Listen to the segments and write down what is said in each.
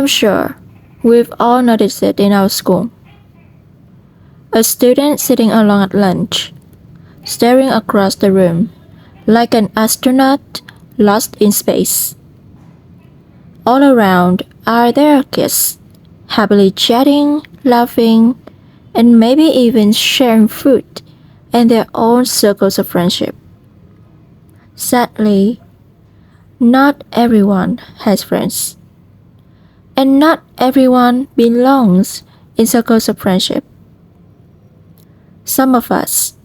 I'm sure we've all noticed it in our school. A student sitting alone at lunch, staring across the room like an astronaut lost in space. All around are their kids, happily chatting, laughing, and maybe even sharing food and their own circles of friendship. Sadly, not everyone has friends, and not everyone belongs in circles of friendship. Some of us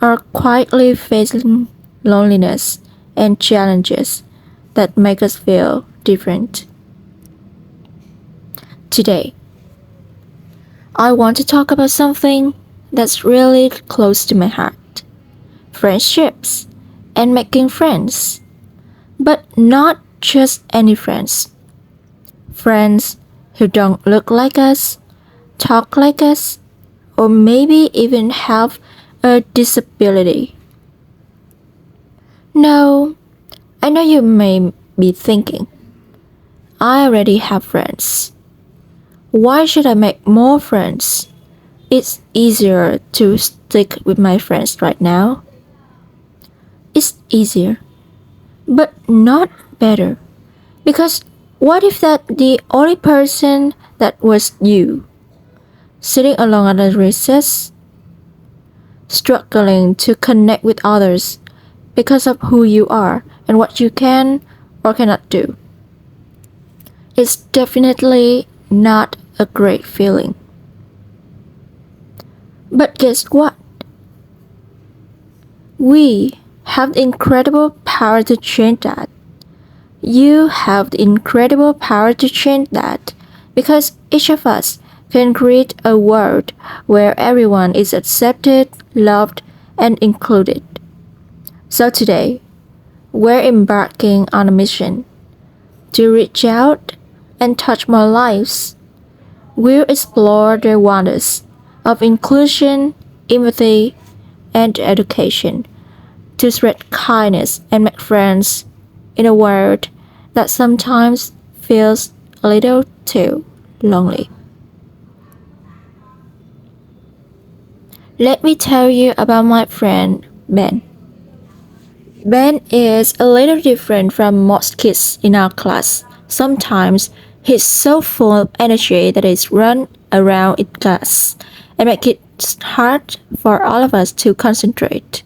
are quietly facing loneliness and challenges that make us feel different. Today, I want to talk about something that's really close to my heart: friendships and making friends. But not just any friends. Friends who don't look like us, talk like us, or maybe even have a disability. No, I know you may be thinking, I already have friends. Why should I make more friends? It's easier to stick with my friends right now. It's easier, but not better. Because what if that the only person that was you, sitting alone at a recess, struggling to connect with others because of who you are and what you can or cannot do? It's definitely not a great feeling. But guess what? We have the incredible power to change that. You have the incredible power to change that because each of us can create a world where everyone is accepted, loved, and included. So today, we're embarking on a mission to reach out and touch more lives. We'll explore the wonders of inclusion, empathy, and education to spread kindness and make friends in a world that sometimes feels a little too lonely. Let me tell you about my friend Ben. Ben is a little different from most kids in our class. Sometimes he's so full of energy that he's run around in class and make it hard for all of us to concentrate.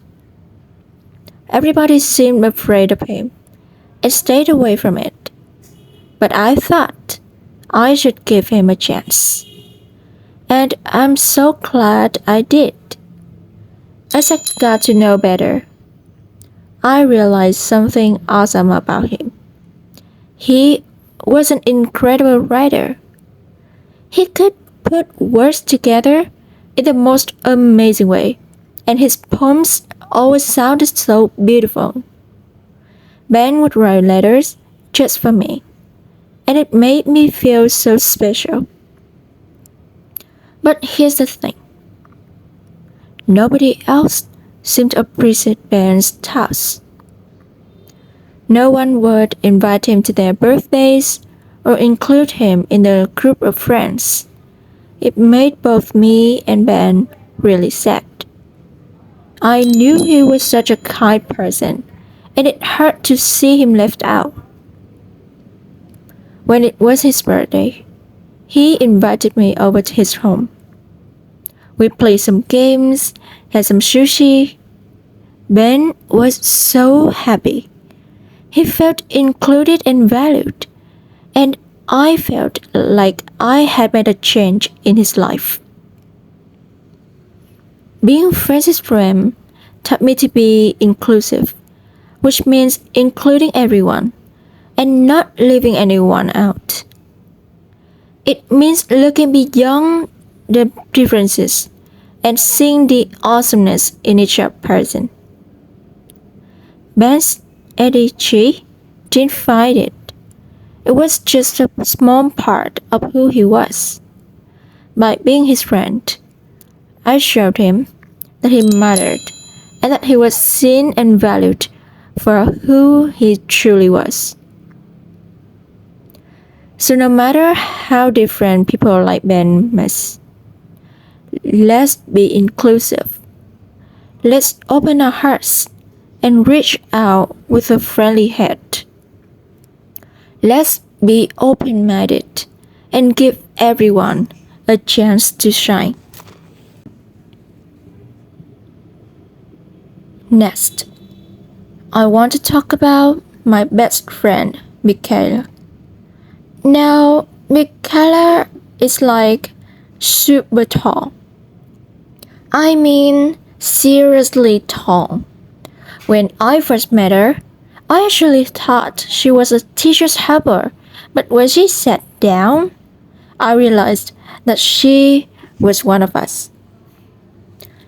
Everybody seemed afraid of him and stayed away from it. But I thought I should give him a chance. And I'm so glad I did. As I got to know better, I realized something awesome about him. He was an incredible writer. He could put words together in the most amazing way, and his poems always sounded so beautiful. Ben would write letters just for me, and it made me feel so special. But here's the thing: nobody else seemed to appreciate Ben's task. No one would invite him to their birthdays or include him in the group of friends. It made both me and Ben really sad. I knew he was such a kind person, and it hurt to see him left out. When it was his birthday, he invited me over to his home. We played some games, had some sushi. Ben was so happy. He felt included and valued, and I felt like I had made a change in his life. Being Francis Graham taught me to be inclusive, which means including everyone and not leaving anyone out. It means looking beyond the differences and seeing the awesomeness in each person. Ben's ADHD didn't fight it. It was just a small part of who he was. By being his friend, I showed him that he mattered and that he was seen and valued for who he truly was. So no matter how different people like Ben must, let's be inclusive. Let's open our hearts and reach out with a friendly heart. Let's be open-minded and give everyone a chance to shine. Next, I want to talk about my best friend, Michaela. Now, Michaela is like super tall. I mean, seriously tall. When I first met her, I actually thought she was a teacher's helper, but when she sat down, I realized that she was one of us.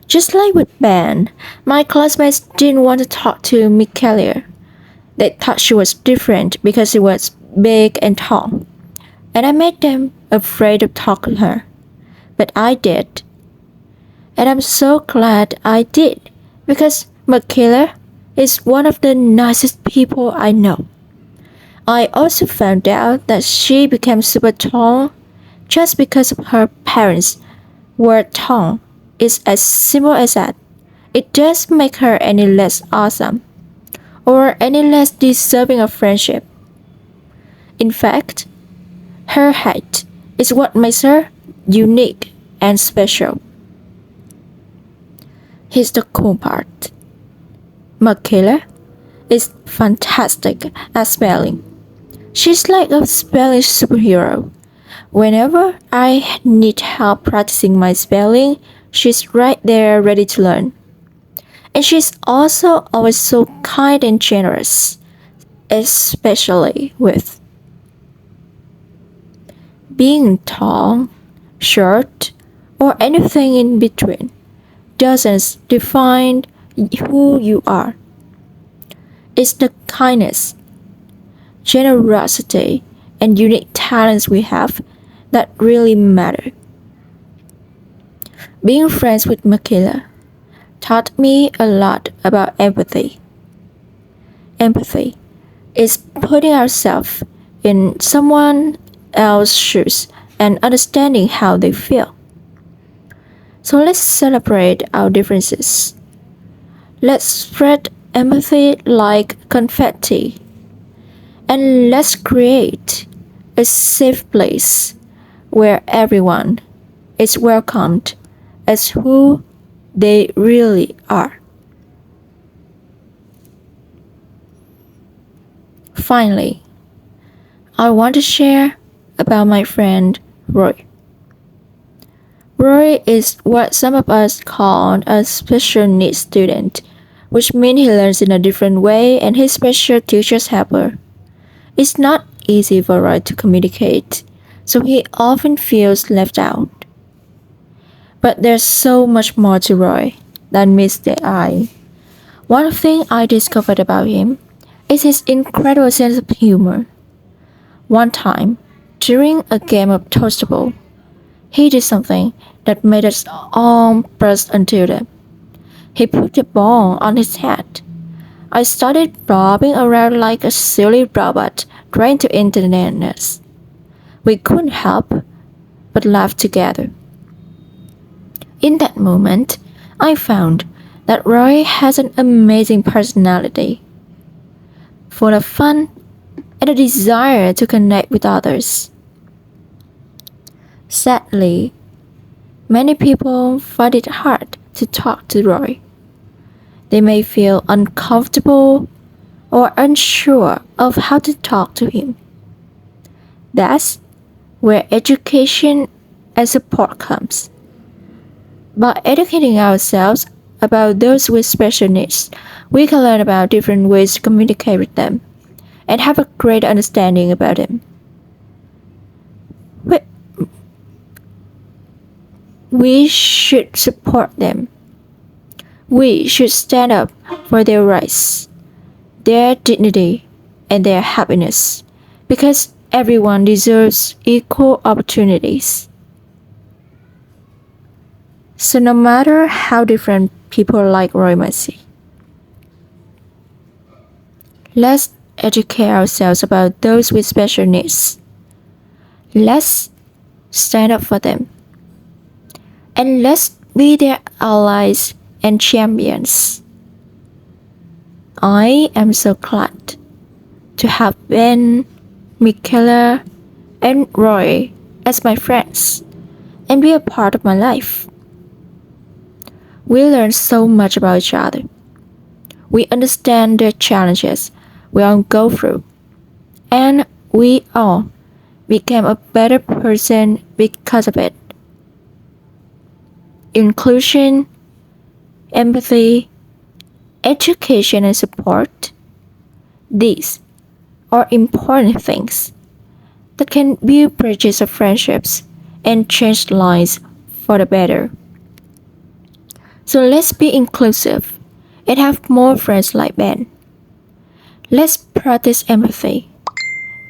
Just like with Ben, my classmates didn't want to talk to Michaela. They thought she was different because she was big and tall, and I made them afraid to talk to her. But I did, and I'm so glad I did because Michaela is one of the nicest people I know. I also found out that she became super tall just because of her parents were tall. It's as simple as that. It doesn't make her any less awesome or any less deserving of friendship. In fact, her height is what makes her unique and special. Here's the cool part. Michaela is fantastic at spelling. She's like a spelling superhero. Whenever I need help practicing my spelling, she's right there ready to learn. And she's also always so kind and generous, especially with being tall, short, or anything in between doesn't define who you are. It's the kindness, generosity, and unique talents we have that really matter. Being friends with Michaela taught me a lot about empathy. Empathy is putting ourselves in someone else's shoes and understanding how they feel. So let's celebrate our differences. Let's spread empathy like confetti. And let's create a safe place where everyone is welcomed as who they really are. Finally, I want to share about my friend Roy. Roy is what some of us call a special needs student, which means he learns in a different way and his special teacher's helper. It's not easy for Roy to communicate, so he often feels left out. But there's so much more to Roy than meets the eye. One thing I discovered about him is his incredible sense of humor. One time, during a game of Toastable, he did something that made us all burst into them. He put the ball on his head. I started bobbing around like a silly robot trying to entertain us. We couldn't help but laugh together. In that moment, I found that Roy has an amazing personality, full of fun and a desire to connect with others. Sadly, many people find it hard to talk to Roy. They may feel uncomfortable or unsure of how to talk to him. That's where education and support comes. By educating ourselves about those with special needs, we can learn about different ways to communicate with them and have a great understanding about them. We should support them. We should stand up for their rights, their dignity, and their happiness because everyone deserves equal opportunities. So no matter how different people like Roy might see, let's educate ourselves about those with special needs. Let's stand up for them. And let's be their allies and champions. I am so glad to have Ben, Michaela, and Roy as my friends and be a part of my life. We learn so much about each other. We understand the challenges we all go through, and we all became a better person because of it. Inclusion, empathy, education, and support. These are important things that can build bridges of friendships and change lives for the better. So let's be inclusive and have more friends like Ben. Let's practice empathy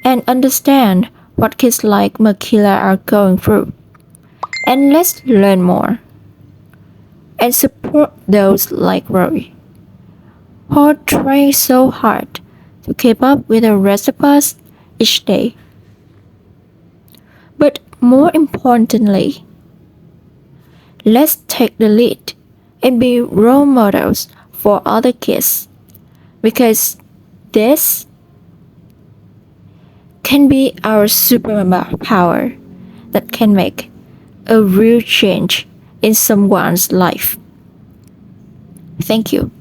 and understand what kids like Makila are going through. And let's learn more and support those like Rory, who are trying so hard to keep up with the rest of us each day. But more importantly, let's take the lead and be role models for other kids because this can be our superpower that can make a real change in someone's life. Thank you.